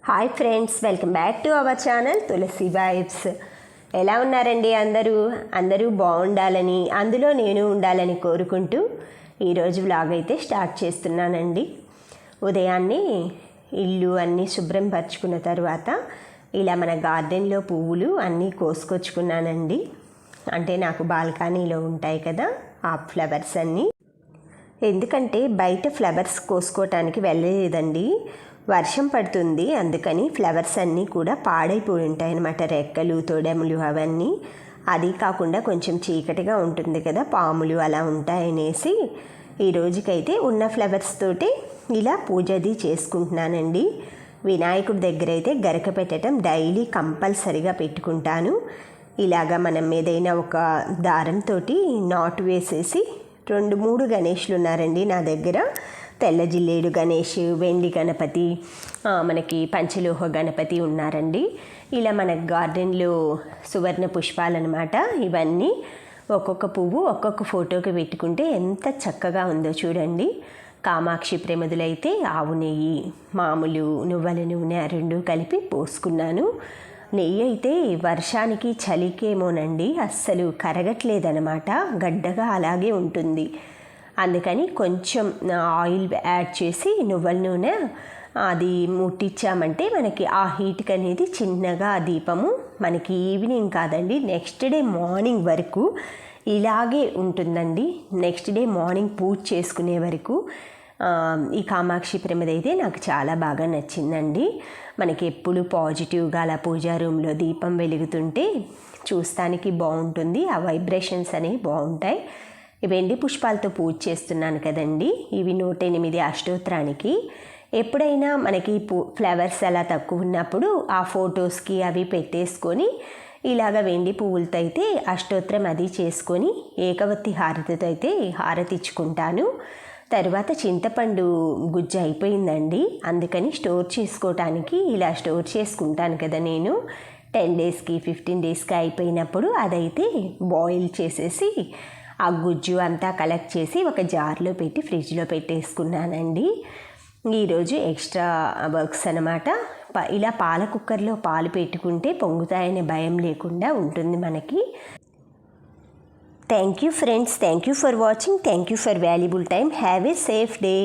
Hi friends, welcome back to our channel Tulasi vibes. ఎలా ఉన్నారండి? అందరూ బాగుండాలని, అందులో నేను ఉండాలని కోరుకుంటూ ఈరోజు వ్లాగ్ అయితే స్టార్ట్ చేస్తున్నానండి. ఉదయాన్నే ఇల్లు అన్నీ శుభ్రం పరుచుకున్న తర్వాత ఇలా మన గార్డెన్లో పువ్వులు అన్నీ కోసుకొచ్చుకున్నానండి. అంటే నాకు బాల్కనీలో ఉంటాయి కదా ఆ ఫ్లవర్స్ అన్నీ. ఎందుకంటే బయట ఫ్లవర్స్ కోసుకోవటానికి వెళ్ళలేదండి, వర్షం పడుతుంది, అందుకని ఫ్లవర్స్ అన్నీ కూడా పాడైపోయి ఉంటాయి అన్నమాట, రెక్కలు తొడములు అవన్నీ. అది కాకుండా కొంచెం చీకటిగా ఉంటుంది కదా, పాములు అలా ఉంటాయనేసి ఈ రోజుకైతే ఉన్న ఫ్లవర్స్ తోటి ఇలా పూజది చేసుకుంటున్నానండి. వినాయకుడి దగ్గర అయితే గరక పెట్టడం డైలీ కంపల్సరిగా పెట్టుకుంటాను. ఇలాగా మనం ఏదైనా ఒక దారంతో నాటు వేసేసి 2-3 గణేష్లు ఉన్నారండి నా దగ్గర. తెల్ల జిల్లేడు గణేష్, వెండి గణపతి, మనకి పంచలోహ గణపతి ఉన్నారండి. ఇలా మన గార్డెన్లో సువర్ణ పుష్పాలు అన్నమాట. ఇవన్నీ ఒక్కొక్క పువ్వు ఒక్కొక్క ఫోటోకి పెట్టుకుంటే ఎంత చక్కగా ఉందో చూడండి. కామాక్షి ప్రమిదలైతే ఆవు నెయ్యి, మామూలు నువ్వుల నూనె 2 కలిపి పోసుకున్నాను. నెయ్యి అయితే వర్షానికి చలికేమోనండి అస్సలు కరగట్లేదన్నమాట, గడ్డగా అలాగే ఉంటుంది. అందుకని కొంచెం ఆయిల్ యాడ్ చేసి నువ్వుల నూనె అది ముట్టించామంటే మనకి ఆ హీట్కి అనేది చిన్నగా దీపము మనకి ఈవినింగ్ కాదండి, నెక్స్ట్ డే మార్నింగ్ వరకు ఇలాగే ఉంటుందండి. నెక్స్ట్ డే మార్నింగ్ పూజ చేసుకునే వరకు ఈ కామాక్షి ప్రమిద అయితే నాకు చాలా బాగా నచ్చిందండి. మనకి ఎప్పుడు పాజిటివ్గా అలా పూజా రూమ్లో దీపం వెలుగుతుంటే చూస్తానికి బాగుంటుంది, ఆ వైబ్రేషన్స్ అనేవి బాగుంటాయి. వెండి పుష్పాలతో పూజ చేస్తున్నాను కదండి, ఇవి 108 అష్టోత్తరానికి. ఎప్పుడైనా మనకి ఫ్లవర్స్ అలా తక్కువ ఉన్నప్పుడు ఆ ఫొటోస్కి అవి పెట్టేసుకొని ఇలాగ వెండి పువ్వులతో అయితే అష్టోత్తరం అది చేసుకొని ఏకవత్తి హారతితో అయితే హారతి ఇచ్చుకుంటాను. తర్వాత చింతపండు గుజ్జు అయిపోయిందండి, అందుకని స్టోర్ చేసుకోవటానికి ఇలా స్టోర్ చేసుకుంటాను కదా నేను. 10 డేస్కి 15 డేస్కి అయిపోయినప్పుడు అదైతే బాయిల్ చేసేసి ఆ గుజ్జు అంతా కలెక్ట్ చేసి ఒక జార్లో పెట్టి ఫ్రిడ్జ్లో పెట్టేసుకున్నానండి. ఈరోజు ఎక్స్ట్రా వర్క్స్ అనమాట. ఇలా పాల కుక్కర్లో పాలు పెట్టుకుంటే పొంగుతాయనే భయం లేకుండా ఉంటుంది మనకి. Thank you friends, thank you for watching, thank you for valuable time. Have a safe day.